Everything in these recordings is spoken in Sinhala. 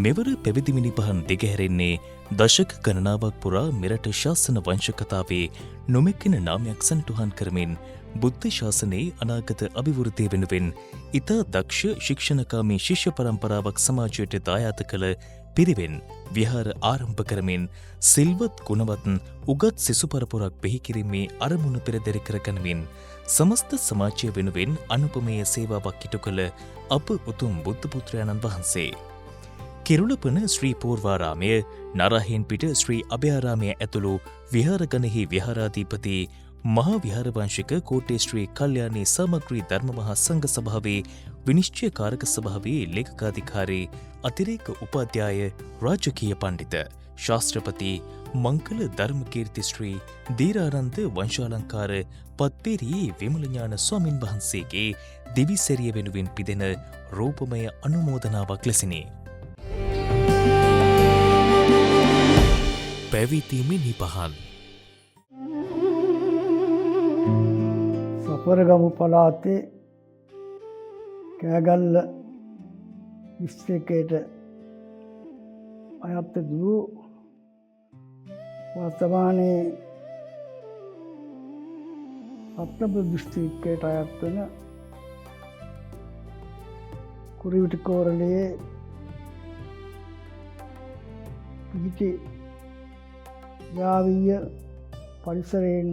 මෙවර පැවිදි මිනිපහන් දිගහැරෙන්නේ දශක ගණනාවක් පුරා මෙරට ශාසන වංශ කතාවේ නොමැකෙන නාමයක් සනිටුහන් කරමින් බුද්ධ ශාසනයේ අනාගත අභිවෘද්ධිය වෙනුවෙන් ඉතා දක්ෂ ශික්ෂණකාමී ශිෂ්‍ය පරම්පරාවක් සමාජයට දායාද කළ පිරිවෙන් විහාර ආරම්භ කරමින් සිල්වත් ගුණවත් උගත් සිසු පරපුරක් බිහි කිරීමේ අරමුණ පෙරදරි කරගනිමින් සමස්ත සමාජය වෙනුවෙන් අනුපමේය සේවාවක් ඉටු කළ අප උතුම් බුද්ධ පුත්‍රයාණන් වහන්සේ. කිරුළපන ශ්‍රී පූර්වාරාමය, නරාහෙන් පිට ශ්‍රී අභයාරාමය ඇතුළු විහාරගණෙහි විහාරාධිපති මහා විහාරවංශික කෝට්ටේ ශ්‍රී කල්යාණී සමග්‍රී ධර්ම මහා සංඝ සභාවේ විනිශ්චයකාරක සභාවේ ලේකකාධිකාරී අතිරේක උපාධ්‍යාය රාජකීය පණ්ඩිත ශාස්ත්‍රපති මංගල ධර්මකීර්ති ශ්‍රී දීරානන්ද වංශාලංකාර පත්පේරී විමලඥාන ස්වාමින් වහන්සේගේ දිවිසෙරිය වෙනුවෙන් පිදෙන රූපමය අනුමෝදනාවක් ලෙසිනි. පැවිදි මිනිපහන් සපරගමු පළාතේ කෑගල්ල දිස්ත්‍රික්කයට අයත් වූ වර්තමානයේ රත්නපුර දිස්ත්‍රික්කයට අයත් වන කුරුවිටකෝරළේ පිහිටි යාවිය පරිසරයෙන්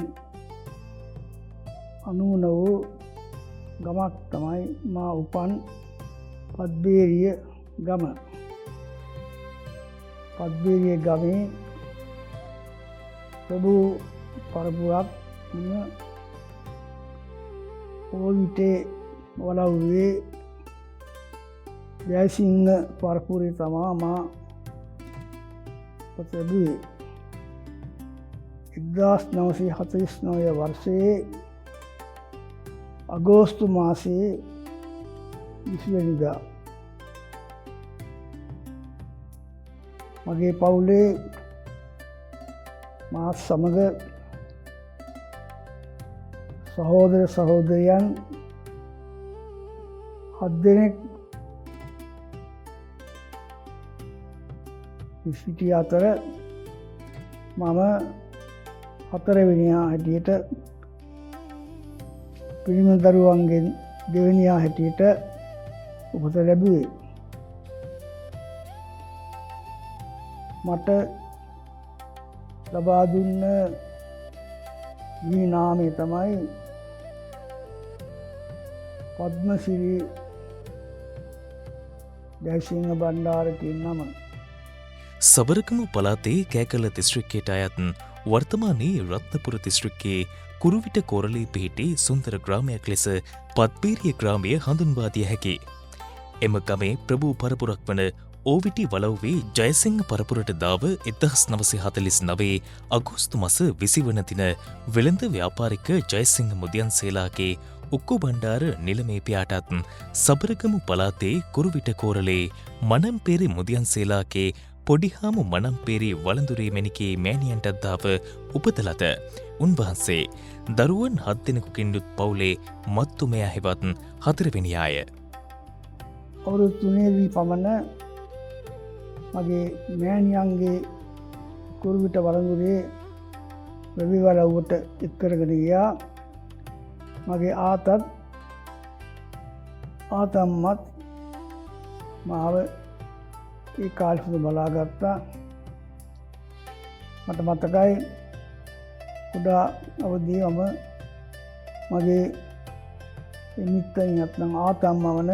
අනුවන වූ ගමක් තමයි මා උපන් පත්බේරිය ගම. පත්බේරිය ගමේ ප්‍රභූ පරපුරක් ඕවිටේ වලව්වේ ජයසිංහ පරපුරේ තමා මා පතැබුවේ. 1949 වර්ෂයේ අගෝස්තු මාසයේ 20 වෙනිදා මගේ පවුලේ මාත් සමග සහෝදර සහෝදරියන් 7 දෙනෙක් සිටි අතර මම 4 වෙනියා හැටියට පිරිමි දරුවන්ගෙන් දෙවෙනියා හැටියට උපත ලැබුවේ. මට ලබා දුන්න මේ නාමය තමයි පද්මසිරි ජයසිංහ බණ්ඩාර කියන නම. සබරගමු පළාතේ කෑගල්ල දිස්ත්‍රික්කයට අයත් වර්තමානයේ රත්නපුර දිස්ත්‍රික්කයේ කුරුවිට කෝරළේ පිහිටි සුන්දර ග්‍රාමයක් ලෙස පත්පේරිය ග්‍රාමය හඳුන්වා දිය හැකි. එම ගමේ ප්‍රභූ පරපුරක් වන ඕවිටි වලව්වේ ජයසිංහ පරපුරට දාව 1949 අගෝස්තු මාස 20 වන දින වෙළඳ ව්‍යාපාරික ජයසිංහ මුදියන්සේලාගේ උක්කු බණ්ඩාර නිලමේ පියාටත් සබරගමු පළාතේ කුරුවිට කෝරළේ මනම්පේරි මුදියන්සේලාගේ පොඩිහාමු මනම්පේරි වළඳුරේ මැණිකේ මෑණියන්ටත් දාව උපත ලද උන්වහන්සේ දරුවන් 7 දෙනෙකුකින් යුත් පවුලේ මත්තුමයා හෙවත් 4 වෙනියාය. අවුරුදු 3දී පමණ මගේ මෑණියන්ගේ කුරුවිට වළඳුරේ රවිවලව්වට එක් කරගෙන ගියා. මගේ ආතම්මත් මාව ඒ කාලෙ බලාගත්තා. මට මතකයි කුඩා අවදියේ මම මගේ මිත්තන් නැත්නම් ආතම්මා වන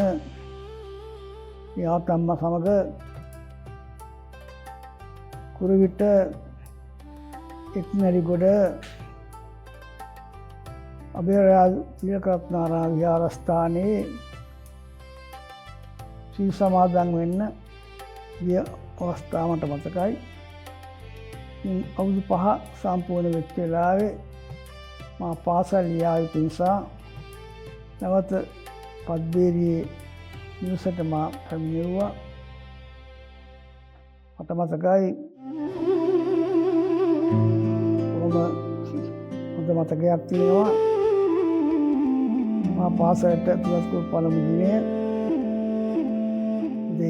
ඒ ආතම්මා සමග කුරුවිට එක්නරිගොඩ අභයරාජ තිලකරත්නාරාම විහාරස්ථානයේ සීල් සමාදන් වෙන්න ගිය අවස්ථාව මට මතකයි. අවුරුදු 5 සම්පූර්ණ වෙච්ච වෙලාවේ මා පාසල් යා යුතු නිසා නැවත පත්බේරියේ නිවසට මා පැමිණෙව්වා. මට මතකයි හොඳ මතකයක් තියෙනවා. මා පාසලට තුවස්කුල් පළමු දිනේ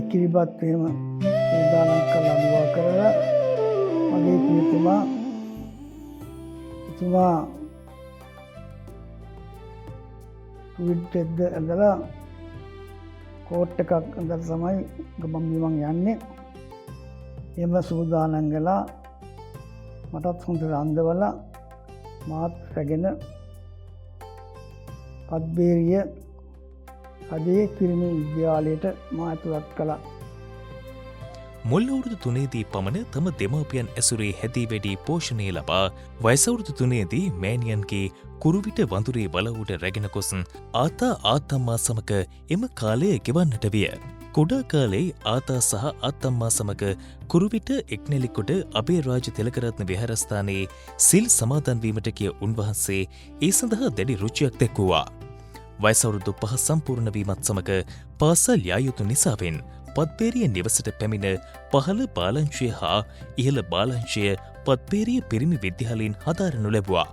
කිරිබත් එහෙම සූදානම් කරලා අනුවා කරලා මගේ පියතුමා ට්විට් එකද ඇඳලා කෝට් එකක් ඇඳලා තමයි ගමන් බිමන් යන්නේ. එහෙම සූදානම් වෙලා මටත් හොඳට අඳවලා මාත් රැගෙන පත්බේරිය අදේ පිරිමි විද්‍යාලයට මා ඇතුළත් කළා. මුල් අවුරුදු 3දී පමණ තම දෙමාපියන් ඇසුරේ හැදී වැඩි පෝෂණය ලබා වයසවුරුදු 3දී මෑණියන්ගේ කුරුවිට වඳුරේ වලවුට රැගෙන ගොස් ආත්තම්මා සමග එම කාලය ගෙවන්නට විය. කුඩා කාලේ ආතා සහ ආත්තම්මා සමග කුරුවිට එක්නෙලිකොට අබේරාජ තිලකරත්න විහාරස්ථානයේ සිල් සමාදන් වීමට ගිය උන්වහන්සේ ඒ සඳහා දැඩි රුචියක් දැක්වුවා. වයසවුරුදු 5 සම්පූර්ණ වීමත් සමග පාසල් යා යුතු නිසාවෙන් පත්බේරිය නිවසට පැමිණ පහළ බාලංශය හා ඉහළ බාලංශය පත්බේරිය පිරිමි විද්‍යාලයෙන් හදාරනු ලැබුවා.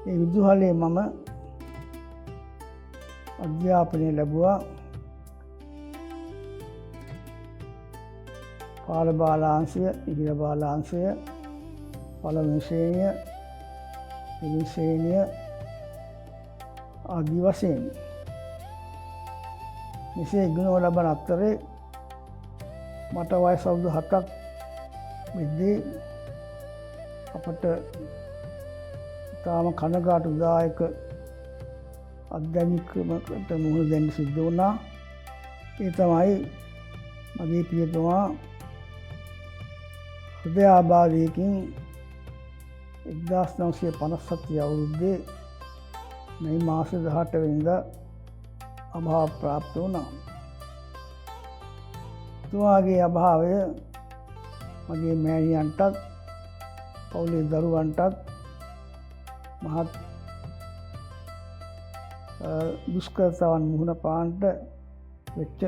ඒ විදුහලේ මම අධ්‍යාපනය ලැබුවා. පාල බාලාංශය, ඉහළ බාලාංශය, පළවෙනි ශ්‍රේණිය, දෙවෙනි ශ්‍රේණිය ආදී වශයෙන් මෙසේ ඉගෙනව ලබන අතරේ මට වයස අවුරුදු 7ක් වෙද්දී අපට තාම කනගාටුදායක අත්දැකීමකට මුහුණ දෙන්න සිද්ධ වුණා. ඒ තමයි මගේ පියතුමා හෘදයාබාධයකින් 1957 අවුරුද්දේ මේ මාස 18 වෙනිදා අභාව ප්‍රාප්ත වුණා. තුමාගේ අභාවය මගේ මෑණියන්ටත් පවුලේ දරුවන්ටත් මහත් දුෂ්කරතාවන් මුහුණ පාන්නට වෙච්ච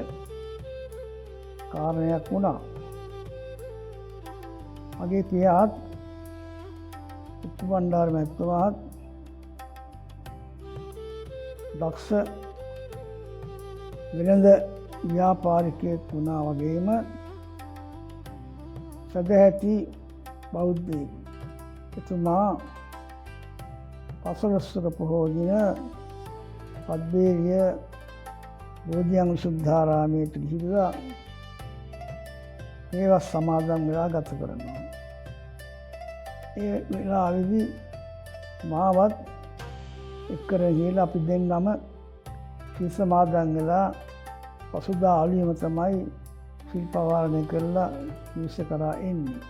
කාරණයක් වුණා. මගේ පියාත් උපබණ්ඩාර මැතිතුමාත් දක්ෂ වෙළඳ ව්‍යාපාරිකයෙක් වුණා වගේම සදැහැති බෞද්ධයෙක්. එතුමා පසළොස්වක පොහෝ දින පත්බේරිය බෝධිඅංග විසුද්ධාරාමයට ගිහිල්ලා ඒවා සමාදන් වෙලා ගත කරනවා. ඒ වෙලාවේදී මාවත් එක්කරගෙන ගිහලා අපි දෙන්නම සිල් සමාදන් වෙලා පසුදා ආලියම තමයි සිල් පවාරණය කරලා නිවස කරා එන්නේ.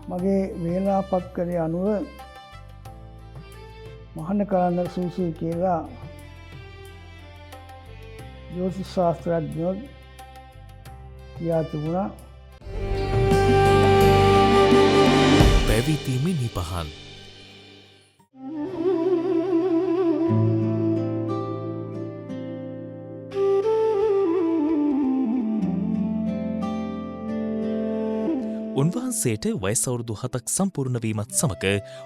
මගේ වේලාපත්කරය අනුව මහාන කරන්න සුසුයි කියලා ජ්‍යොතිෂ ශාස්ත්‍රඥයෝ කියා තිබුණා. පැවිදීමේ නිපහන් උන්වහන්සේට වයසවුරුදු 7ක් සම්පූර්ණ වීමත් සමග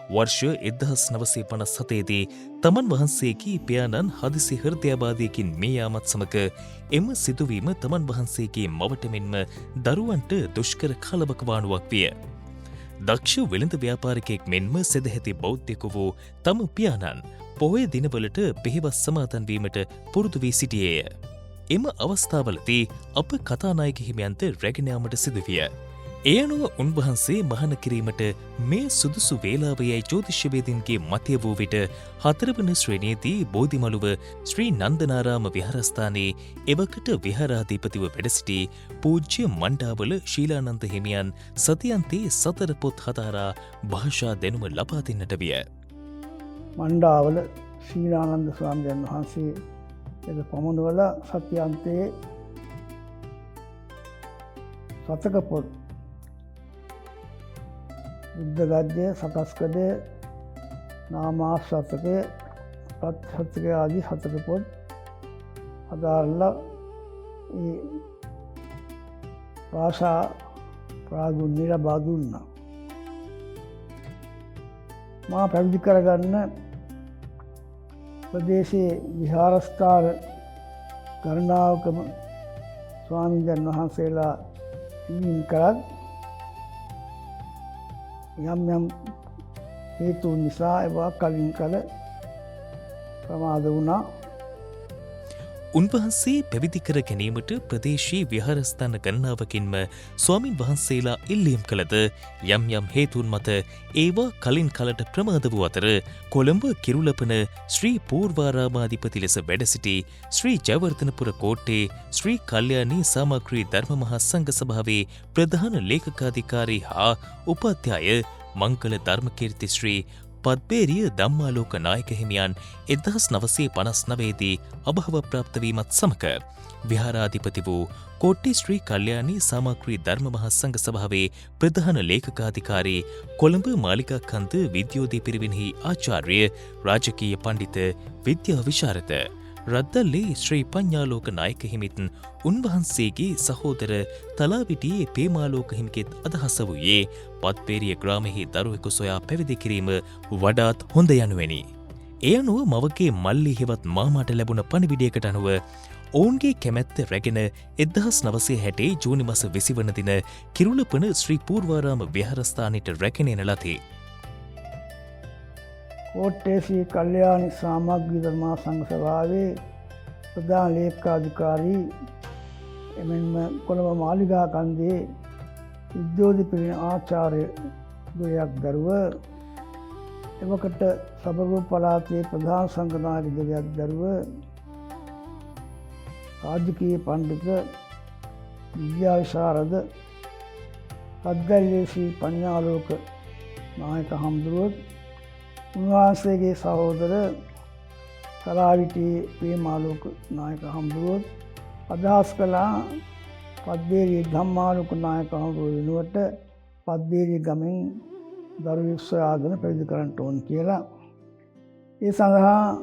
වර්ෂ 1957 දී තමන් වහන්සේගේ පියාණන් හදිසි හෘදයාබාධයකින් මිය යාමත් සමග එම සිදුවීම තමන් වහන්සේගේ මවට මෙන්ම දරුවන්ට දුෂ්කර කලබකවානුවක් විය. දක්ෂ වෙළඳ ව්‍යාපාරිකයෙක් මෙන්ම සදැහැති බෞද්ධයෙකු වූ තම පියාණන් පොහොය දිනවලට පෙහෙවස් සමාදන් වීමට පුරුදු වී සිටියේය. එම අවස්ථාවලදී අප කතානායක හිමියන්ට රැගෙන යාමට සිදුවිය. ඒ අනුව උන්වහන්සේ මහාන කිරීමට මේ සුදුසු වේලාවයයි ජ්‍යොතිෂ්‍යවේදීන්ගේ මතය වූ විට 4 වන ශ්‍රේණියේදී බෝධිමළුව ශ්‍රී නන්දනාරාම විහාරස්ථානයේ එවකට විහාරාධිපතිව වැඩ සිටි පූජ්‍ය මණ්ඩාවල ශීලානන්ද හිමියන් සතියන්තේ 4 පොත් හදාරා භාෂා දැනුම ලබා දෙන්නට විය. මණ්ඩාවල ශීලානන්ද ස්වාමීන් වහන්සේ එද පමුණුවල සතියන්තේ සතක පොත් බුද්ධ ගද්‍ය, සකස්කඩය, නාමාශතකය, පත්හතකය ආදී 7 පොත් හදාරලා ඒ භාෂා ප්‍රාගුණ්‍ය ලබා දුන්නා. මා පැවිදි කරගන්න ප්‍රදේශයේ විහාරස්ථාන ගණනාවකම ස්වාමීන් වහන්සේලා ඉන්න කරත් යම් හේතු නිසා ඒවා කලින් කල ප්‍රමාද වුණා. උන්වහන්සේ පැවිදි කර ගැනීමට ප්‍රදේශී විහාරස්ථාන ගණනාවකින්ම ස්වාමින් වහන්සේලා ඉල්ලීම් කළද යම් හේතුන් මත ඒවා කලින් කලට ප්‍රමාද වූ අතර කොළඹ කිරුළපන ශ්‍රී පූර්වාරාමාධිපති ලෙස වැඩ සිටි ශ්‍රී ජයවර්ධනපුර කෝට්ටේ ශ්‍රී කල්යාණී සාමග්‍රී ධර්ම මහා සංඝ සභාවේ ප්‍රධාන ලේකකාධිකාරී හා උපාධ්‍යාය මංගල ධර්මකීර්ති ශ්‍රී පද්බේරිය ධම්මාලෝක නායක හිමියන් 1959 දී අභව ප්‍රාප්ත වීමත් සමග විහාරාධිපති වූ කෝට්ටේ ශ්‍රී කල්යාණී සාමග්‍රී ධර්ම මහා සංඝ සභාවේ ප්‍රධාන ලේකකාධිකාරී කොළඹ මාලිගාකන්ද විද්‍යෝදය පිරිවෙනෙහි ආචාර්ය රාජකීය පණ්ඩිත විද්‍යා විශාරද රද්දල්ලේ ශ්‍රී පඤ්ඤාලෝක නායක හිමිත් උන්වහන්සේගේ සහෝදර තලාවිටියේ පේමාලෝක හිමිගෙත් අදහස වූයේ පත්පේරිය ග්‍රාමෙහි දරුවෙකු සොයා පැවිදි කිරීම වඩාත් හොඳ යනුවෙනි. ඒ අනුව මවගේ මල්ලි හෙවත් මාමාට ලැබුණ පණිවිඩයකට අනුව ඔවුන්ගේ කැමැත්ත රැගෙන 1960 ජූනි මස 20 වන දින කිරුළපන ශ්‍රී පූර්වාරාම විහාරස්ථානයට රැගෙන එන ලදී. කෝට්ටේ ශ්‍රී කල්යාණී සාමග්‍රී ධර්ම සංඝ සභාවේ ප්‍රධාන ලේකකාධිකාරී එමෙන්ම කොළඹ මාලිගාකන්දේ විද්‍යෝදය පිරිවෙන ආචාර්ය ගුරුයක් දරුව එවකට සබරූ පළාතේ ප්‍රධාන සංඝ නායක දෙවියක් දරුව රාජකීය පණ්ඩිත විද්‍යා විශාරද රද්දල්ලේ ශ්‍රී පඤ්ඤාලෝක නායක හම්දුරුවෝ උන්වහන්සේගේ සහෝදර කලාවිටියේ ප්‍රේමාලෝක නායක හම්දුරුවෝ අදහස් කළා පද්බේරිය ධම්මාලෝක නායක හම්දුරුවෝ වෙනුවට පද්බේරිය ගමෙන් දරුවෙක් සොයාගෙන පැවිදි කරන්න ඕන කියලා. ඒ සඳහා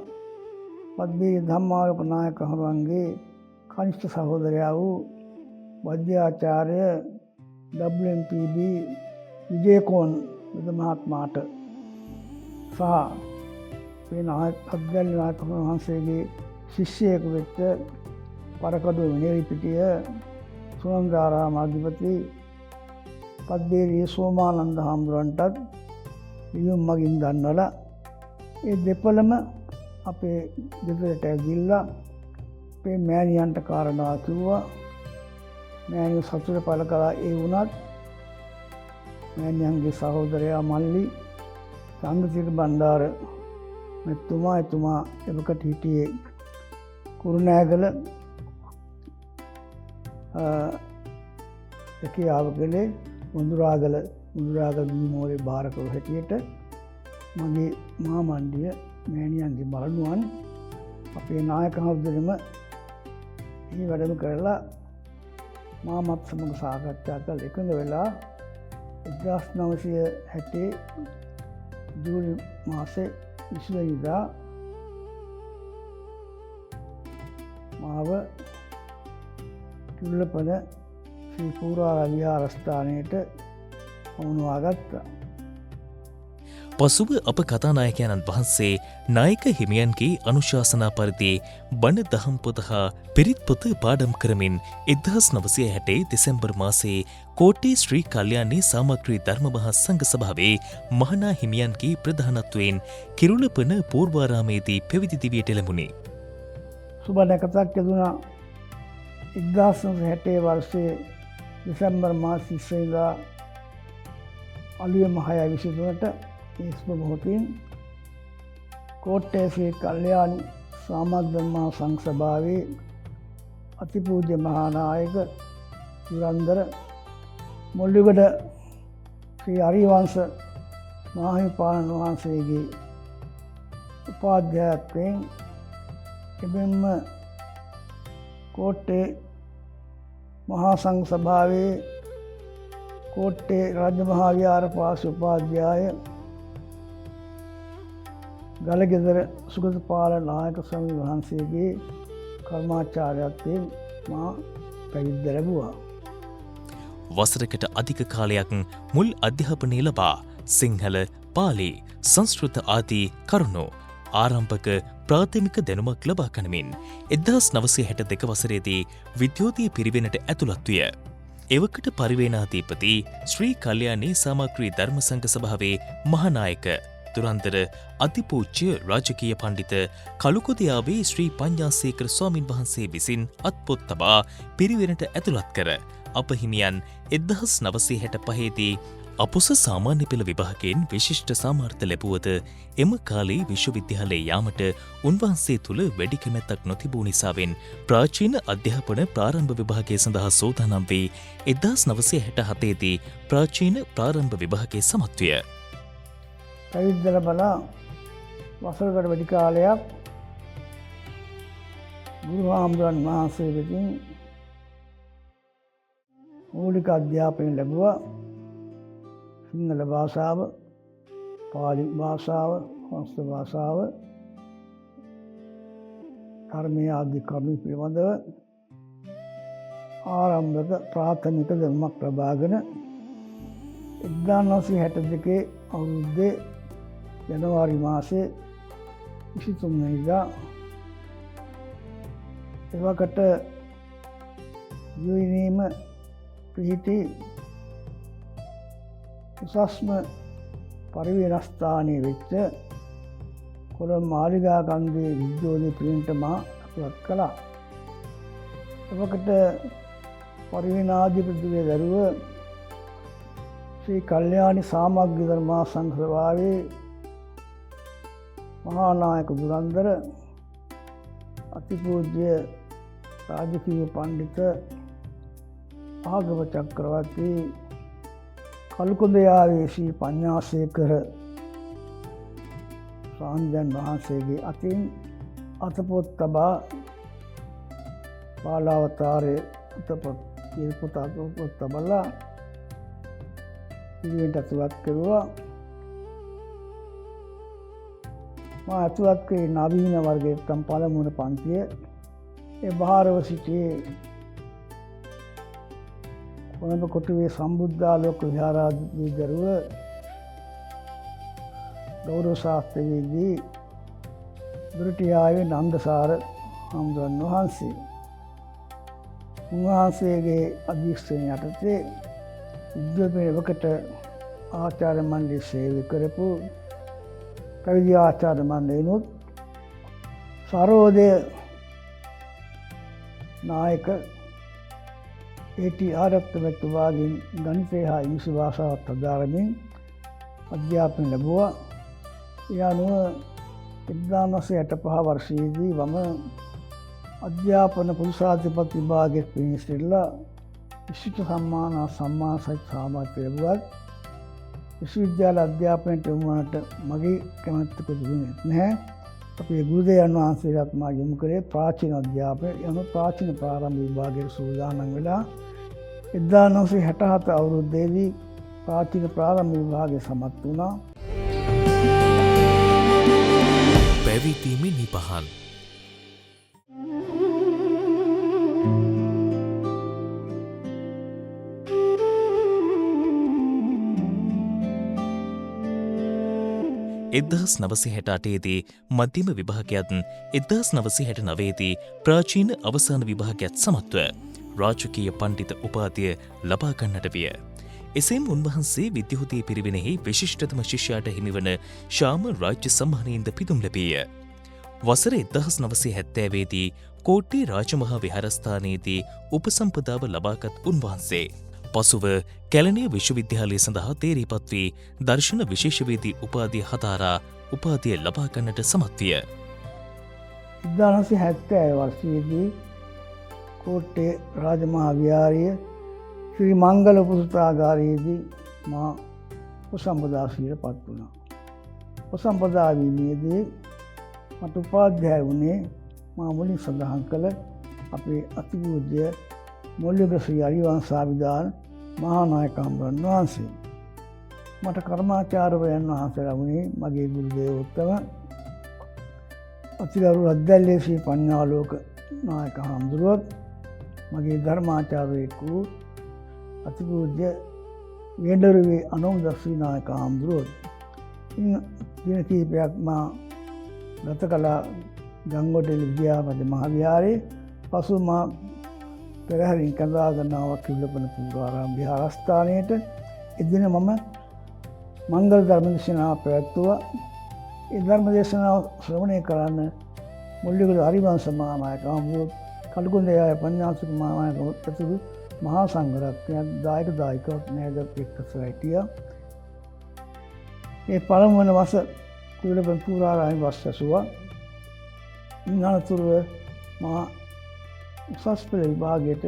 පද්බේරිය ධම්මාලෝක නායක හම්දුරුවන්ගේ කනිෂ්ඨ සහෝදරයා වූ වෛද්‍යාචාර්ය WMPB විජේකෝන් මහත්මයාට සහ පද්දල්ලි නායක වහන්සේගේ ශිෂ්‍යයෙකු වෙච්ච පරකඩුව මිනිරිපිටිය සුනන්දාරාම අධිපති පද්බේරිය සෝමානන්ද හාමුදුරන්ටත් ලියුම් මගින් දන්වලා ඒ දෙපළම අපේ ගෙදරට ඇවිල්ලා අපේ මෑණියන්ට කාරණා කිව්වා. මෑණියෝ සතුට පළ කළා. ඒ වුණත් මෑණියන්ගේ සහෝදරයා මල්ලි සංගතික බණ්ඩාර මෙතුමා එවකට හිටියේ කුරුණෑගල රැකියාවකලේ මුඳුරාගල ගීමෝලේ භාරකව හැටියට මගේ මාමණ්ඩිය මෑණියන්ගේ මරණුවන් අපේ නායක හමුදුරම ඒ වැඩම කරලා මාමත් සමග සාකච්ඡා කළ එකඟ වෙලා 1960 ජූලි මාසේ 20 වෙනිදා මාව කිරුළපන ශ්‍රී පූර්වාරාම විහාරස්ථානයට වමුණවා ගත්තා. පසුව අප කතානායකයන්න් වහන්සේ නායක හිමියන්ගේ අනුශාසනා පරිදි බණ දහම් පොත හා පිරිත් පොත පාඩම් කරමින් 1960 දෙසැම්බර් මාසයේ කෝට්ටේ ශ්‍රී කල්යාණී සාමග්‍රී ධර්ම මහා සංඝ සභාවේ මහනා හිමියන්ගේ ප්‍රධානත්වයෙන් කිරුළපන පූර්වාරාමේදී පැවිදි දිවියට එළඹුණේ. සුබ නැකතක් යෙදුණා 1960 වර්ෂයේ දෙසැම්බර් මාස 20 වෙනිදා අලුයම 6:23ට ඒ සුබ මොහොතින් කෝට්ටේ ශ්‍රී කල්යාණී සාමග්‍රී මහා සංඝ සභාවේ අතිපූජ්‍ය මහානායක පුරන්දර මොල්ලිගොඩ ශ්‍රී හරිවංශ මහින්පාණන් වහන්සේගේ උපාධ්‍යායත්වයෙන් එබැවින්ම කෝට්ටේ මහා සංඝ සභාවේ කෝට්ටේ රාජ මහා විහාර පාසල් උපාධ්‍යාය ගලගෙදර සුගතපාල නායක ස්වාමීන් වහන්සේගේ කර්මාචාර්යත්වයෙන් මා පැවිද්ද ලැබුවා. වසරකට අධික කාලයක් මුල් අධ්‍යාපනය ලබා සිංහල, පාලි, සංස්කෘත ආදී කරුණු ආරම්භක ප්‍රාථමික දැනුමක් ලබා ගනිමින් 1962 වසරේදී විද්‍යෝතීය පිරිවෙනට ඇතුළත් විය. එවකට පරිවේනාධිපති ශ්‍රී කල්යාණී සාමග්‍රී ධර්ම සංඝ සභාවේ මහානායක තුරන්තර අතිපූජ්‍ය රාජකීය පණ්ඩිත කළුකොදියාවේ ශ්‍රී පඤ්ඤාසේකර ස්වාමින් වහන්සේ විසින් අත්පොත් තබා පිරිවෙනට ඇතුළත් කර අප හිමියන් 1965 දී අපොස සාමාන්‍ය පෙළ විභාගයෙන් විශිෂ්ට සාමාර්ථ ලැබුවද එම කාලේ විශ්වවිද්‍යාලයේ යාමට උන්වහන්සේ තුළ වැඩි කැමැත්තක් නොතිබූ නිසාවෙන් ප්‍රාචීන අධ්‍යාපන ප්‍රාරම්භ විභාගය සඳහා සූදානම් වී 1967 දී ප්‍රාචීන ප්‍රාරම්භ විභාගයේ සමත් විය. පැවිද්ද ලබලා වසරකට වැඩි කාලයක් ගුරු හාමුදුරන් වහන්සේ වෙතින් මූලික අධ්‍යාපනය ලැබුවා. සිංහල භාෂාව, පාලි භාෂාව, සංස්කෘත භාෂාව, ධර්මීය ආදී කරුණු පිළිබඳව ආරම්භක ප්‍රාථමික දැනුමක් ලබාගෙන 1962 අවුරුද්දේ ජනවාරි මාසයේ 23 වෙනිදා එවකට යුනිම පිහිටි උසස්ම පරිවේනස්ථානයේ වෙච්ච කොළඹ මාලිගා කන්දේ විද්‍යෝතී පිරිවෙනට මා ඇතුළත් කළා. එවකට පරිවේනාධිපතිගේ දරුව ශ්‍රී කල්යාණී සාමග්‍රී ධර්ම සංඝ සභාවේ මහානායක දුරන්දර අතිපූජ්‍ය රාජකීය පණ්ඩිත ආගම චක්‍රවර්ති කළුකොදයාවේ ශ්‍රී පඤ්ඤාසේකර ස්වාමීන් වහන්සේගේ අතින් අතපොත් තබා බාලාවතාරයේ අතපොත් තබලා පිරිවෙනට ඇතුළත් කරුවා. මා ඇතුළත් කළේ නවීන වර්ගයේ තම පළමුවන පන්තිය. ඒ බහාරව සිටියේ කොළඹ කොටුවේ සම්බුද්ධාලෝක විහාරාධිපති දරුව ගෞරව ශාස්ත්‍රවේදී දුරටියාවේ නන්දසාර හාමුදුරන් වහන්සේ. උන්වහන්සේගේ අධීක්ෂණය යටතේ විද්‍යාපනය එවකට ආචාර්ය මණ්ඩලයේ සේවය කරපු පැවිදි ආචාර්ය මණ්ඩලයනොත් සරෝදය නායක ආරක්තමැතිතුමාගෙන් ගණිතය හා ඉංග්‍රීසි භාෂාවත් අදාරමින් අධ්‍යාපනය ලැබුවා. ඒ අනුව 1965 වර්ෂයේදී වම අධ්‍යාපන පුරුෂාධිපති විභාගයේ පිරිනිස්ලා විශිෂ්ට සම්මාන සම්මාන සහිත සාමාජික ලැබුවත් විශ්වවිද්‍යාල අධ්‍යාපනයට යොමු වන්නට මගේ කැමැත්ත තිබුණේ නැහැ. අපේ ගුරුදේවයන් වහන්සේලාත් මා යොමු කරේ ප්‍රාචීන අධ්‍යාපනය යන ප්‍රාචීන ප්‍රාරම්භ විභාගයේ සූදානම් වෙලා 1967 අවුරුද්දේදී ප්‍රාචීන ප්‍රාරම්භ විභාගයේ සමත් වුණා. පැවිදීමේ නිපහන් එදහස් 968දී මධ්‍යම විභාගයත් 1969දී ප්‍රාචීන අවසාන විභාගයත් සමත්ව රාජකීය පණ්ඩිත උපාධිය ලබා ගන්නට විය. එසේම උන්වහන්සේ විද්‍යෝතී පිරිවෙනෙහි විශිෂ්ටතම ශිෂ්‍යයාට හිමිවන ශාම රාජ්‍ය සම්මානයෙන්ද පිදුම් ලැබීය. වසර 1970දී කෝට්ටේ රාජමහා විහාරස්ථානයේදී උපසම්පදාව ලබාගත් උන්වහන්සේ පසුව කැලණිය විශ්වවිද්‍යාලය සඳහා තේරීපත් වී දර්ශන විශේෂවේදී උපාධිය හදාරා උපාධිය ලබා ගන්නට සමත් විය. 1970 වර්ෂයේදී කෝට්ටේ රාජමහා විහාරයේ ශ්‍රී මංගල උපසම්පදාගාරයේදී මා උපසම්පදාශීලපත් වුණා. උපසම්පදා වීමේදී මට උපාධ්‍යාය වුණේ මා මුලින් සඳහන් කළ අපේ අතිපූජ්‍ය මොල්ලිග ශ්‍රී අරිවංශාභිදාන මහානායක හාමුදුරන් වහන්සේ. මට කර්මාචාර්යවරයන් වහන්සේලා වුණේ මගේ ගුරු දේවෝත්තම අතිගරු රද්දැල්ලේ ශ්‍රී පඤ්ඤාලෝක නායක හාමුදුරුවෝ, මගේ ධර්මාචාර්යයෙක් වූ අතිපූජ්‍ය වේඩරුවේ අනෝමදස්සී නායක හාමුදුරුවෝ. දින කිහිපයක් මා ගත කලා ගංගොඩෙලි විද්‍යාපති මහවිහාරයේ පසු මා පෙරහැරින් කඳවාගන්නාවක් කිව්ලපන පූරාරාම විහාරස්ථානයට එදින මම මංගල ධර්ම දේශනාව පැවැත්තුවා. ඒ ධර්ම දේශනාව ශ්‍රවණය කරන්න මුල්ලිකුඩ හරිවංශ මහානායක හමුදුරුවෝ කළුකුඳේ පඤ්ඤාසික මහානායක ඇතුළු මහා සංඝරත්නයන් දායක දායිකවත් නෑද එක්කසලා හිටියා. ඒ පළමු වන වස කිව්ලපන පූරාරාම වස් ඇසුවා. ඉන් අනතුරුව මා උසස් පෙළ විභාගයට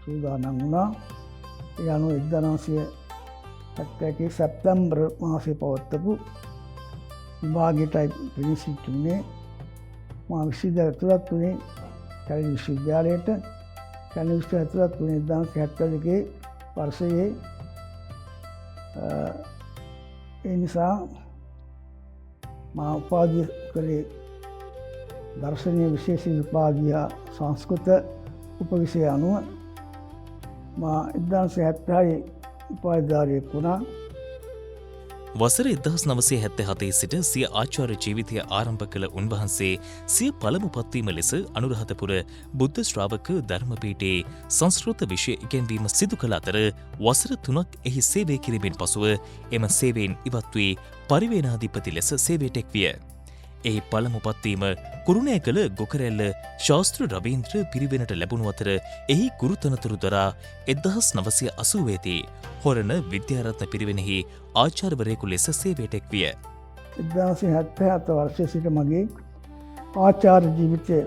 සූදානම් වුණා. ඒ අනුව 1971 සැප්තැම්බර් මාසයේ පවත්වපු විභාගයටයි පිළිසිටුනේ. මා විශ්වවිද්‍යාලය ඇතුළත් වුණේ කැලණි විශ්වවිද්‍යාලයට. කැලණි විශ්වවිද්‍යාලය ඇතුළත් වුණේ 1972 වර්ෂයේ. ඒ නිසා මා උපාධිය කළේ දර්ශනීය විශේෂ උපාධිය සංස්කෘත උපවිෂය අනුව. මා 1976 උපාධිධාරියෙක් වුණා. වසර 1977 සිට සිය ආචාර්ය ජීවිතය ආරම්භ කළ උන්වහන්සේ සිය පළමු පත්වීම ලෙස අනුරාධපුර බුද්ධ ශ්‍රාවක ධර්මපීඨයේ සංස්කෘත විෂය ඉගැන්වීම සිදු කළ අතර වසර 3ක් එහි සේවය කිරීමෙන් පසුව එම සේවයෙන් ඉවත් වී පරිවේනාධිපති ලෙස සේවයට එක්විය. එහි පළමු පත්වීම කුරුණෑගල ගොකරැල්ල ශාස්ත්‍ර රවීන්ද්‍ර පිරිවෙනට ලැබුණු අතර එහි ගුරුතනතුරු දරා 1980 හොරණ විද්‍යාරත්න පිරිවෙනෙහි ආචාර්යවරයෙකු ලෙස සේවයට එක්විය. 1977 වර්ෂයේ සිට මගේ ආචාර්ය ජීවිතය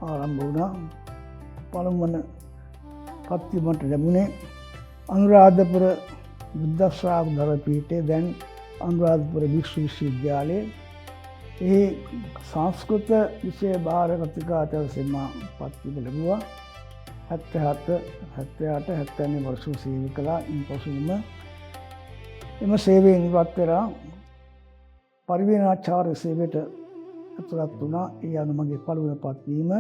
ආරම්භ වුණා. පළමු වන පත්වීමට ලැබුණේ අනුරාධපුර බුද්ධ ශ්‍රාවක ධර්මපීඨයේ දැන් අනුරාධපුර භික්ෂු විශ්වවිද්‍යාලයේ ඒ සංස්කෘත විෂය භාර කතිකාචාර්යවරයෙක් මා පත්වීම ලැබුවා. 77 78 79 වර්ෂ සේවය කළා. ඉන්පසුම එම සේවයෙන් ඉවත් වෙලා පරිවේනාචාර්ය සේවයට ඇතුළත් වුණා. ඒ අනුව මගේ පළවෙනි පත්වීම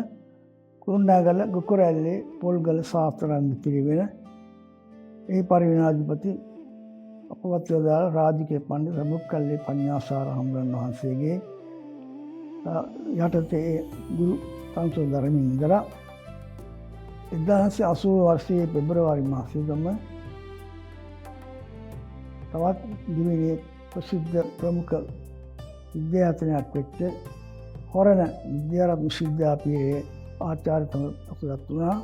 කුරුණෑගල ගොකරැල්ලේ පොල්ගල ශාස්ත්‍රාන්ත පිරිවෙන. ඒ පරිවේනාධිපති අපවත් යෝධා රාජකීය පඬිතු රමුක්කල්ලේ පඤ්ඤාසාර හමුදුරන් වහන්සේගේ යටතේ ගුරු තන්ත්‍ර ධර්මයෙන් ඉඳලා 1980 වර්ෂයේ පෙබරවාරි මාසයේදම තවත් දිවිනේ ප්‍රසිද්ධ ප්‍රමුඛ විද්‍යාඥයෙක් වෙච්ච හොරණ විද්‍යාරත්න විශ්වවිද්‍යාලයේ ආචාර්යතුමා වුණා.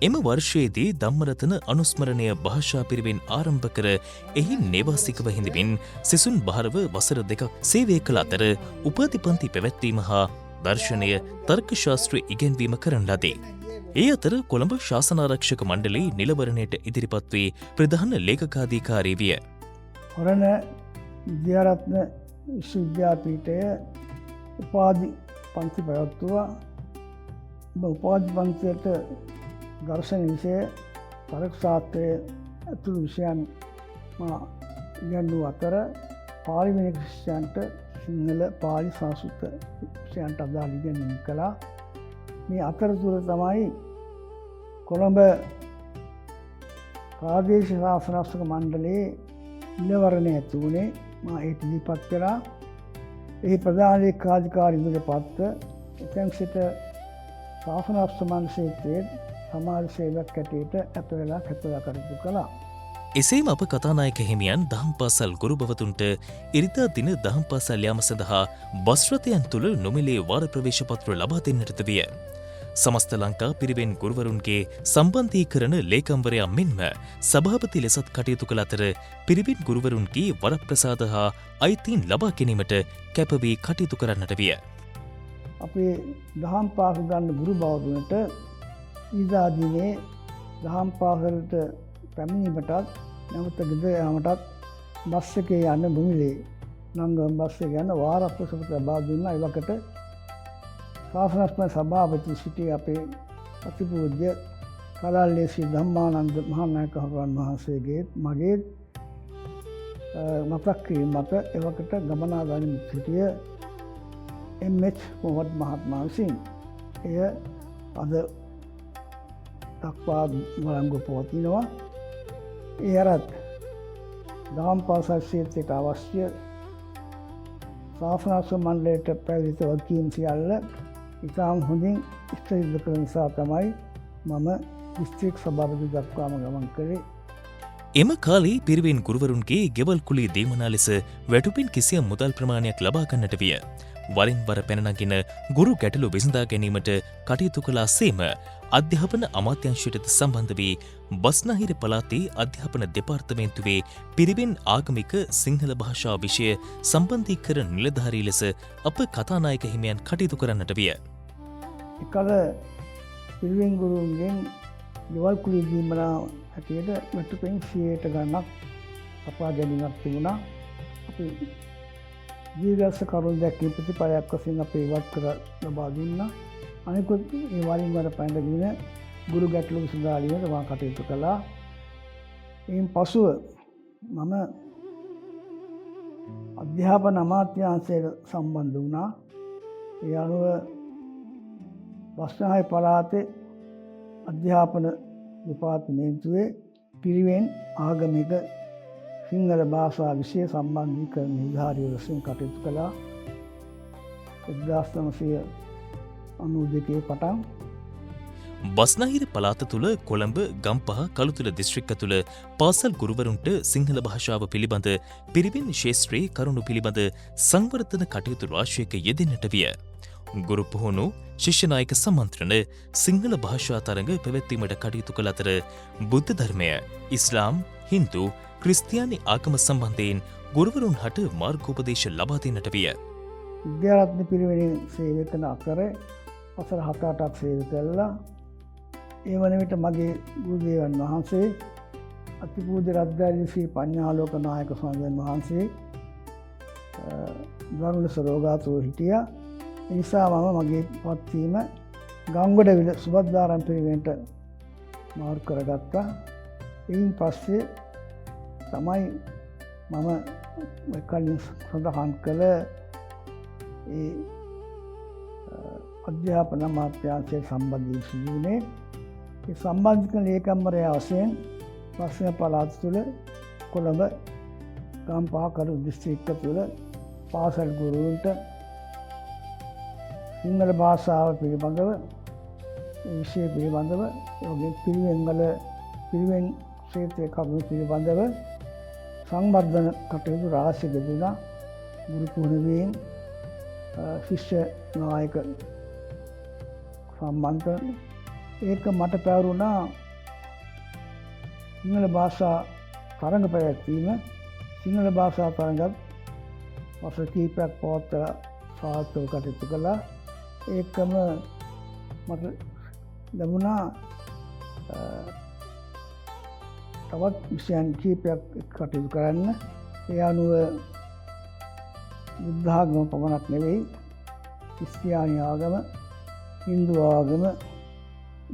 එම වර්ෂයේදී ධම්මරතන අනුස්මරණය භාෂා පිරිවෙන් ආරම්භ කර එහි නේවාසිකව හිඳමින් සිසුන් භාරව වසර 2ක් සේවය කළ අතර උපාධිපන්ති පැවැත්වීම හා දර්ශනය තර්ක ශාස්ත්‍ර ඉගැන්වීම කරන ලදී. ඒ අතර කොළඹ ශාසනාරක්ෂක මණ්ඩලයේ නිලවරණයට ඉදිරිපත් වී ප්‍රධාන ලේඛකාධිකාරී විය. හොරණ විද්‍යාරත්න විශ්වවිද්‍යාපීඨය උපාධි පන්ති පැවැත්වුවා. උපාධි පන්තියට දර්ශන විෂය තර්ක ශාස්ත්‍රය ඇතුළු විෂයන් ඉගැන්වූ අතර පාලි වෙන ක්‍රිස්තියාන්ට සිංහල පාලි සංස්කෘත විෂයන්ට අදාළ ඉගැන්වීම් කළා. මේ අතරතුර තමයි කොළඹ ප්‍රාදේශීය ශාසනාරක්ෂක මණ්ඩලයේ නිලවරණය ඇති වුණේ. මා ඒට ඉදිරිපත් කළා. එහි ප්‍රධාන ලේඛාධිකාරී ඉදිරිපත්ව එතැන් සිට ශාසනාරක්ෂක මණ්ඩලයේ සමාජ සේවයක් හැටියට අප වෙලා කටයුතු කළා. එසේම අප කතානායක හිමියන් දහම් පාසල් ගුරු භවතුන්ට ඉරිදා දින දහම් පාසල් යාම සඳහා බස් රථයන් තුළ නොමිලේ වාර ප්‍රවේශ පත්‍ර ලබා දෙන්නට විය. සමස්ත ලංකා පිරිවෙන් ගුරුවරුන්ගේ සම්බන්ධීකරණ ලේකම්වරයා මෙන්ම සභාපති ලෙසත් කටයුතු කළ අතර පිරිවෙන් ගුරුවරුන්ගේ වරප්‍රසාද හා අයිතීන් ලබා ගැනීමට කැපවී කටයුතු කරන්නට විය. අපේ දහම් පාසල් ගන්න ගුරු භවතුන්ට ඉරිදා දිනේ දහම් පාසලට පැමිණීමටත් නැවත ගෙදර යාමටත් බස් එකේ යන්න නොමිලේ නම් බස් එක යන වාර අපසපත ලබා දුන්නා. එවකට ශාසනාස්පද සභාපති සිටි අපේ අතිපූජ්‍ය කලල්ලේ ශ්‍රී ධම්මානන්ද මහානායක හමුදුරන් වහන්සේගේ මගේ මතක් කිරීම මත එවකට ගමනාගමන සිටිය එම්.එච්. මොහොත් මහත්මයා විසින් එය අද දක්වා වළංගු පවතිනවා. ඒ අරත් දහම් පාසල් ක්ෂේත්‍රයට අවශ්‍ය ශාසනාස්ව මණ්ඩලයට පැවිදිත වගකීම් සියල්ල ඉතාම හොඳින් ඉස්තරිල්ල කළ නිසා තමයි මම දිස්ත්‍රික් සභාපති දක්වාම ගමන් කරේ. එම කාලේ පිරිවෙන් ගුරුවරුන්ගේ ගෙවල් කුලේ දීමනා ලෙස වැටුපින් කිසියම් මුදල් ප්‍රමාණයක් ලබා ගන්නට විය. වරින් වර පැන නගින ගුරු ගැටලු විසඳා ගැනීමට කටයුතු කළා සේම අධ්‍යාපන අමාත්‍යාංශයට සම්බන්ධ වී බස්නාහිර පළාතේ අධ්‍යාපන දෙපාර්තමේන්තුවේ පිරිවෙන් ආගමික සිංහල භාෂා විෂය සම්බන්ධීකරණ නිලධාරී ලෙස අප කතානායක හිමියන් කටයුතු කරන්නට විය. එකල පිරිවෙන් ගුරුන්ගෙන් ගෙවල් කුලේ දීමනා හැටියට වැටුපෙන් 100ට ගණනක් අපා ගැනීමක් තිබුණා. අපි ජීවිතස කරුණු දැක්කේ ප්‍රතිපලයක් වශයෙන් අපේ ඉවත් කර ලබා දුන්නා. අනිකුත් මේ වරින් වර පැනගෙන ගුරු ගැටලු විසඳාලීමට මම කටයුතු කළා. එයින් පසුව මම අධ්‍යාපන අමාත්‍යාංශයට සම්බන්ධ වුණා. ඒ අනුව බස්නාහිර පළාතේ අධ්‍යාපන දෙපාර්තමේන්තුවේ පිරිවෙන් ආගමික සිංහල භාෂා විෂය සම්බන්ධීකරණ නිලධාරිය වශයෙන් කටයුතු කළා. 1992 පටන් බස්නාහිර පළාත තුළ කොළඹ ගම්පහ කළුතර දිස්ත්‍රික්ක තුළ පාසල් ගුරුවරුන්ට සිංහල භාෂාව පිළිබඳ පිරිවෙන් ශේත්‍රයේ කරුණු පිළිබඳ සංවර්ධන කටයුතු රාශියක යෙදෙන්නට විය. ගුරු පුහුණු ශිෂ්‍යනායක සමන්ත්‍රණ සිංහල භාෂා තරඟ පැවැත්වීමට කටයුතු කළ අතර බුද්ධ ධර්මය, ඉස්ලාම්, හින්දු, ක්‍රිස්තියානි ආගම සම්බන්ධයෙන් ගුරුවරුන් හට මාර්ගෝපදේශ ලබා දෙන්නට විය. විද්‍යාරත්න පිරිවෙනින් සේවය කරන අතර වසර 7-8ක් සේවය කළා. ඒ වන විට මගේ ගුරුදේවන් වහන්සේ අතිපූජ්‍ය රත්ගාරී ශ්‍රී පඤ්ඤාලෝක නායක ස්වාමීන් වහන්සේ දරුණු රෝගාතුර හිටියා. ඒ නිසා මම මගේ පත්වීම ගංගොඩවිල සුබද්දාරම් පිරිවෙනට මාරු කරගත්තා. එයින් පස්සේ තමයි මම කලින් සඳහන් කළ ඒ අධ්‍යාපන අමාත්‍යාංශයට සම්බන්ධ වී සිදුවුණේ. ඒ සම්බන්ධිත ලේකම්වරයා වශයෙන් බස්නාහිර පළාත තුළ කොළඹ ගම්පහ කළු දිස්ත්‍රික්ක තුළ පාසල් ගුරුවරුන්ට සිංහල භාෂාව පිළිබඳව විෂය පිළිබඳව පිරිවෙන් ක්ෂේත්‍රයේ කරුණු පිළිබඳව සංවර්ධන කටයුතු රාශියක් යෙදුණා. ගුරු පුහුණුවීම්, ශිෂ්‍ය නායක සම්මන්ත්‍රණ ඒක මට පැවරුණා. සිංහල භාෂා තරඟ පැවැත්වීම සිංහල භාෂා තරඟත් වසර කිහිපයක් පවත්වලා සාර්ථකව කටයුතු කළා. ඒකම මට ලැබුණා තවත් විෂයන් කිහිපයක් කටයුතු කරන්න. ඒ අනුව බුද්ධ ආගම පමණක් නෙවෙයි, ක්‍රිස්තියානි ආගම, හින්දු ආගම,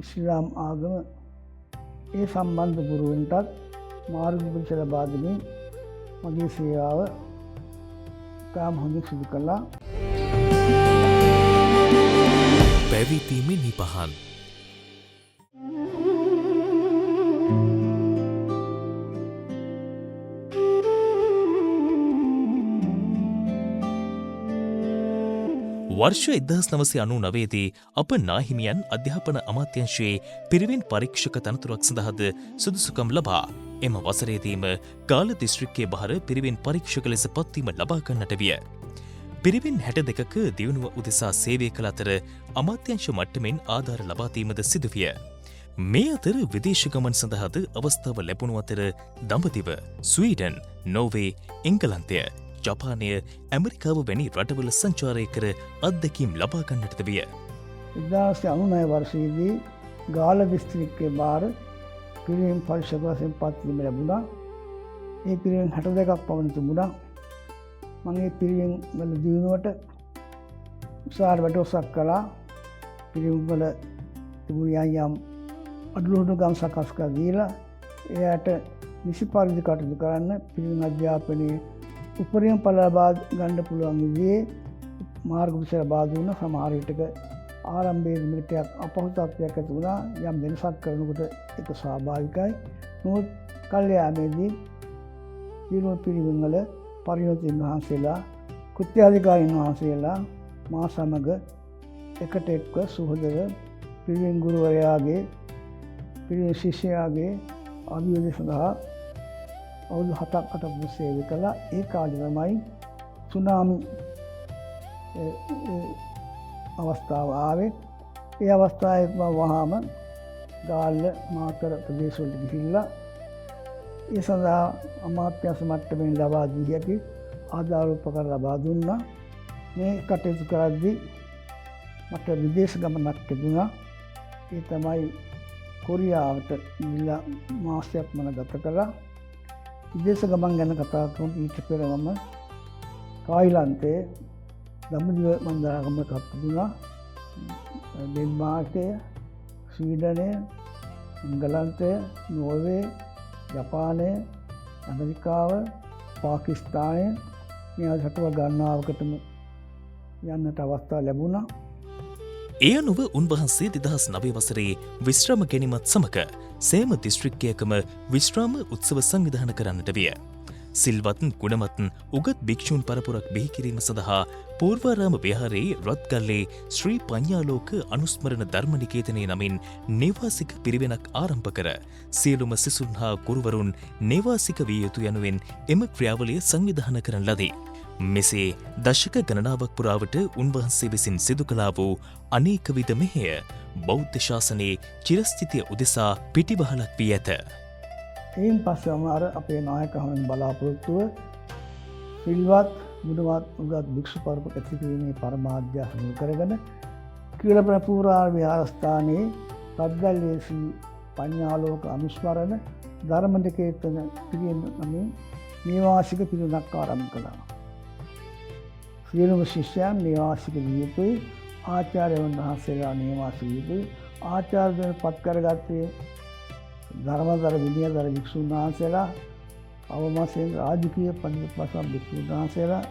ඉස්ලාම් ආගම ඒ සම්බන්ධ ගුරුවරුන්ටත් මාර්ගෝපදේශ ලබා දෙමින් මගේ සේවාව කාම හොඳින් සිදු කළා. පැවිදීමේ නිපහන් වර්ෂ 1999 අප නාහිමියන් අධ්‍යාපන අමාත්‍යංශයේ පිරිවෙන් පරීක්ෂක තනතුරක් සඳහාද සුදුසුකම් ලබා එම වසරේදීම ගාල දිස්ත්‍රික්කයේ බහර පිරිවෙන් පරීක්ෂක ලෙස පත්වීම ලබා ගන්නට විය. පිරිවෙන් 62ක දියුණුව උදෙසා සේවය කළ අතර අමාත්‍යංශ මට්ටමින් ආධාර ලබා දීමද සිදුවිය. මේ අතර විදේශ ගමන් සඳහාද අවස්ථාව ලැබුණු අතර දඹදිව, ස්වීඩන්, නෝර්වේ, එංගලන්තය, ජපානය, ඇමරිකාව වැනි රටවල සංචාරය කර අත්දැකීම් ලබා ගන්නටද විය. 1999 වර්ෂයේදී ගාල දිස්ත්‍රික්කයේ බාර පිරිවෙන් පරීක්ෂක වශයෙන් පත්වීම ලැබුණා. ඒ පිරිවෙන් 62ක් පමණ තිබුණා. මම මේ පිරිවෙන් වල දිනුවට විශාල වැඩසටහනක් කළා. පිරිවෙන් වල තිබුණු යම් අඩුලුහුණුකම් සකස් කර දීලා එයාට නිසි පරිදි කටයුතු කරන්න පිරිවෙන් අධ්‍යාපනයේ උපරිම ඵල ලබා ගන්න පුළුවන් විදිහේ මාර්ගෝපදේශ ලබා දුන්න. සමහර විටක ආරම්භයේ මිනිත්‍යක් අපහසුතාවයක් ඇති වුණා. යම් වෙනසක් කරනකොට ඒක ස්වාභාවිකයි. නමුත් කල්යාමේදී දිනුව පිරිවෙන් වල පරිණෝතින් වහන්සේලා කෘත්‍යාධිකාරීන් වහන්සේලා මා සමග එකට එක්ව සුහදව පිරිවෙන් ගුරුවරයාගේ පිරිවෙන් ශිෂ්‍යයාගේ අභිවෘද්ධිය සඳහා අවුරුදු 7-8ක් සේවය කළා. ඒ කාලේ තමයි සුනාමි අවස්ථාව ආවේ. ඒ අවස්ථාවේ මම වහාම ගාල්ල මාතර ප්‍රදේශවලට ගිහිල්ලා ඒ සඳහා අමාත්‍යාංශ මට්ටමින් ලබා දී ඇති ආධාර උපකරණ ලබා දුන්නා. මේ කටයුතු කරද්දී මට විදේශ ගමනක් තිබුණා. ඒ තමයි කොරියාවට ගිහිල්ලා මාසයක් මම ගත කළා. විදේශ ගමන් ගැන කතා කරමු. ඊට පෙර මම තායිලන්තයේ දඹදිව මන්දාරගමකට තිබුණා. ඩෙන්මාර්කය, ස්වීඩනය, එංගලන්තය, නෝර්වේ, ජපානය, ඇමරිකාව, පාකිස්තානය මේ රටවල් ගණනාවකටම යන්නට අවස්ථාව ලැබුණා. ඒ අනුව උන්වහන්සේ 2009 වසරේ විශ්‍රාම ගැනීමත් සමග සෑම දිස්ත්‍රික්කයකම විශ්‍රාම උත්සව සංවිධානය කරන්නට විය. සිල්වත් ගුණමත් උගත් භික්ෂූන් පරපුරක් බිහි කිරීම සඳහා පූර්වාරාම විහාරයේ රත්ගල්ලේ ශ්‍රී පඤ්ඤාලෝක අනුස්මරණ ධර්මනිකේතනය නමින් නේවාසික පිරිවෙනක් ආරම්භ කර සියලුම සිසුන් හා ගුරුවරුන් නේවාසික විය යුතු යනුවෙන් එම ක්‍රියාවලිය සංවිධානය කරන ලදී. මෙසේ දශක ගණනාවක් පුරාවට උන්වහන්සේ විසින් සිදු කළා වූ අනේක විධ මෙහෙය බෞද්ධ ශාසනයේ චිරස්ථිතිය උදෙසා පිටිබහලක් වී ඇත. එයින් පස්සෙම අර අපේ නායකහරුන් බලාපොරොත්තුව සිල්වත් ගුණවත් උගත් භික්ෂු පරපුරක් ඇති කිරීමේ පරමාධ්‍යාස මුල් කරගෙන කීලපන පූර්වාරාම විහාරස්ථානයේ රත්ගල්ලේ ශ්‍රී පඤ්ඤාලෝක අනුස්මරණ ධර්මනිකේතන පිරිවෙන නමින් නේවාසික පිරිවෙනක් ආරම්භ කළා. සියලුම ශිෂ්‍යයන් නේවාසික විය යුතුයි. ආචාර්යවරුන් වහන්සේලා නේවාසික විය යුතුයි. ආචාර්යවරුන් පත් කරගත්තේ ධර්මදර විනයදර භික්ෂුන් වහන්සේලා, අවමසෙන් රාජකීය පඬිතුමා භික්ෂුන් වහන්සේලා.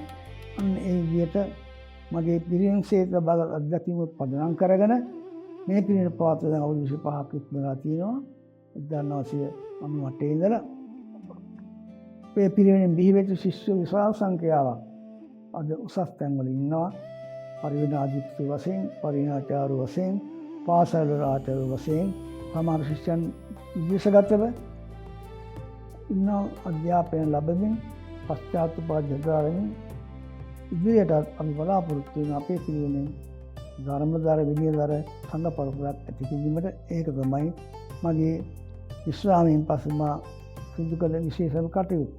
අන්න ඒ විදිහට මගේ පිරිවෙන් සේත බල අධ්‍යක්ෂකව පදනම් කරගෙන මේ පිරිවෙන පවත්වන දැන් අවුරුදු 25ක් ඉක්මනලා තියෙනවා. 1998 ඉඳලා මේ පිරිවෙනෙන් බිහි වෙච්ච ශිෂ්‍ය විශාල සංඛ්‍යාවක් අද උසස් තැන්වල ඉන්නවා. පරිවිනාධිපති වශයෙන්, පරිණාචාර්ය වශයෙන්, පාසල් වල ආචාර්ය වශයෙන් සමහර ශිෂ්‍යයන් විදේශගතව ඉන්න අධ්‍යාපනය ලැබෙමින් පශ්චාත් උපාධ්‍යාපනයෙන් ඉදිරියට අපි බලාපොරොත්තු වෙන අපේ පිරිවෙනෙන් ධර්මදර විනයදර සංඝ පරපුරක් ඇති කිරීමට ඒක තමයි මගේ විශ්‍රාමයෙන් පසු මා සිදු කළ විශේෂම කටයුතු.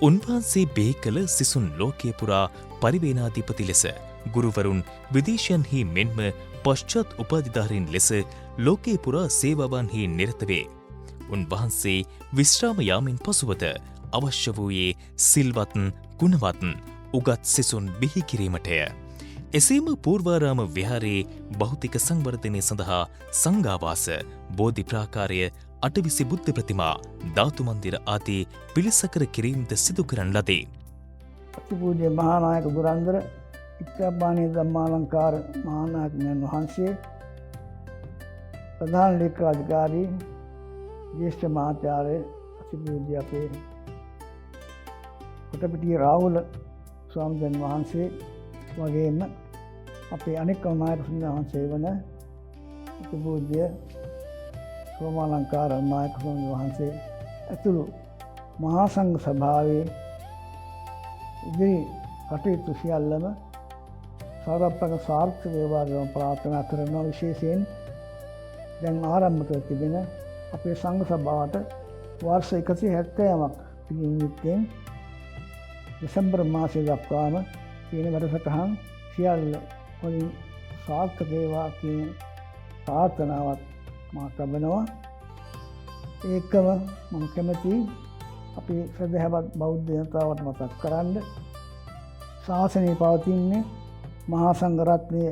උන්වහන්සේ බිහි කළ සිසුන් ලෝකයේ පුරා පරිවේනාධිපති ලෙස ගුරුවරුන් විදේශයන්හි මෙන්ම පශ්චාත් උපාධිධාරීන් ලෙස ලෝකයේ පුරා සේවාවන්හි නිරත වේ. උන්වහන්සේ විශ්‍රාම යාමෙන් පසුවද අවශ්‍ය වූයේ සිල්වත් ගුණවත් උගත් සිසුන් බිහි කිරීමටය. එසේම පූර්වාරාම විහාරයේ භෞතික සංවර්ධනය සඳහා සංඝාවාස, බෝධි ප්‍රාකාරය, අටවිසි බුද්ධ ප්‍රතිමා, ධාතු මන්දිර ආදී පිළිසකර කිරීමද සිදු කරන ලදී. අතිපූජ්‍ය මහානායක බුරන්දර ඉක්කබ්බානී ධම්මාලංකාර මහානායක වහන්සේ, ප්‍රධාන ලේකකාධිකාරී ජ්‍යෙෂ්ඨ මහාචාර්ය අතිපූජ්‍ය අපේ කොටපිටිය රාහුල ස්වාමීන් වහන්සේ වගේම අපේ අනෙක් නායක වහන්සේ වන අතිපූජ්‍ය සෝමාලංකාර නායක ස්වාමීන් වහන්සේ ඇතුළු මහා සංඝ සභාවේ ඉදිරි කටයුතු සියල්ලම සාර්ථක සාර්ථක වේවා කියලා ප්‍රාර්ථනා කරනවා. විශේෂයෙන් දැන් ආරම්භ කර තිබෙන අපේ සංඝ සභාවට වර්ෂ 170ක් පිළිමිත්තෙන් දෙසැම්බර් මාසයේ දක්වාම තියෙන වැඩසටහන් සියල්ල වලින් සාර්ථක වේවා කියන ප්‍රාර්ථනාවක් මා කරනවා. ඒකම මම කැමතියි අපි සදහවත් බෞද්ධ ජනතාවට මතක් කරන්න ශාසනය පවතින්නේ මහා සංඝරත්නයේ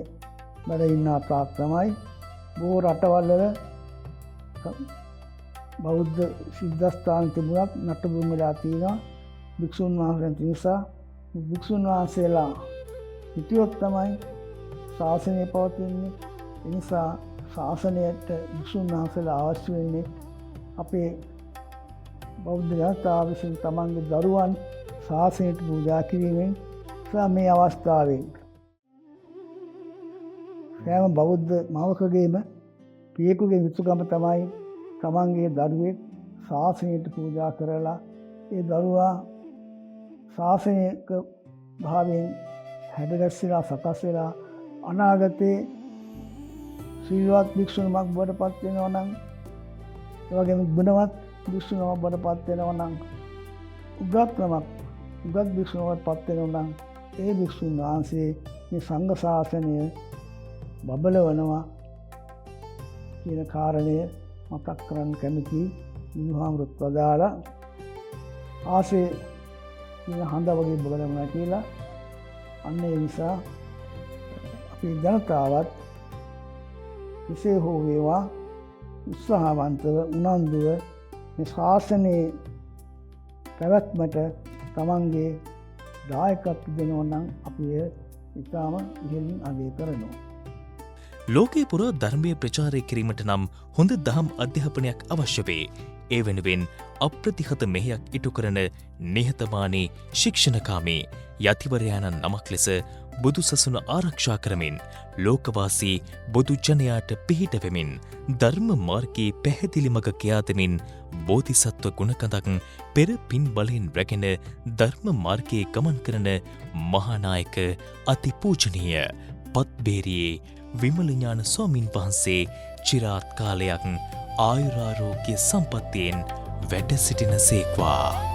වැඩ ඉන්න තාක් තමයි. බොහෝ රටවල් වල බෞද්ධ සිද්ධාස්ථාන තිබුණත් නටබුන් වෙලා තියෙනවා. භික්ෂුන් වහන්සේලා නිසා භික්ෂුන් වහන්සේලා හිටියොත් තමයි ශාසනය පවතින්නේ. ඒ නිසා ශාසනයට භික්ෂුන් වහන්සේලා අවශ්‍ය වෙන්නේ අපේ බෞද්ධ ජනතාව විසින් තමන්ගේ දරුවන් ශාසනයට පූජා කිරීමෙන් නිසා මේ අවස්ථාවෙන් සෑම බෞද්ධ මවකගේම පියෙකුගේ යුතුකම තමයි තමන්ගේ දරුවෙක් ශාසනයට පූජා කරලා ඒ දරුවා ශාසනික භාවයෙන් හැඩගැස්සලා සකස් වෙලා අනාගතයේ සිල්වත් භික්ෂුණියක් බවට පත් වෙනවා නම් ඒ වගේම ගුණවත් භික්ෂුණියක් බවට පත් වෙනවා නම් උගත් භික්ෂුණියක් පත් වෙනවා නම් ඒ භික්ෂුන් වහන්සේ මේ සංඝ ශාසනය බබලවනවා කියන කාරණය මතක් කරන්න කැමති බුදුහාමුදුරුවෝ වදාලා ආසේ කියන හඳ වගේ බබලනවා කියලා. අන්න ඒ නිසා අපේ ජනතාවත් කෙසේ හෝ වේවා උත්සාහවන්තව උනන්දුව මේ ශාසනයේ පැවැත්මට තමන්ගේ දායකත්වය දෙනවා නම් අපි එය ඉතාම ඉහළින් අගය කරනවා. ලෝකයේ පුරා ධර්මය ප්‍රචාරය කිරීමට නම් හොඳ දහම් අධ්‍යාපනයක් අවශ්‍ය වේ. ඒ වෙනුවෙන් අප්‍රතිහත මෙහෙයක් ඉටු කරන නිහතමානී ශික්ෂණකාමී යතිවරයාණන් නමක් ලෙස බුදු සසුන ආරක්ෂා කරමින් ලෝකවාසී බොදු ජනයාට පිහිට වෙමින් ධර්ම මාර්ගයේ පැහැදිලි මඟ කියා දෙමින් බෝධිසත්ව ගුණකඳක් පෙර පින් බලයෙන් රැගෙන ධර්ම මාර්ගයේ ගමන් කරන මහානායක අතිපූජනීය පත්බේරියේ විමල ඥාන ස්වාමින් වහන්සේ චිරාත් කාලයක් ආයුරාරෝග්‍ය සම්පත්තියෙන් වැඩ සිටින සේක්වා.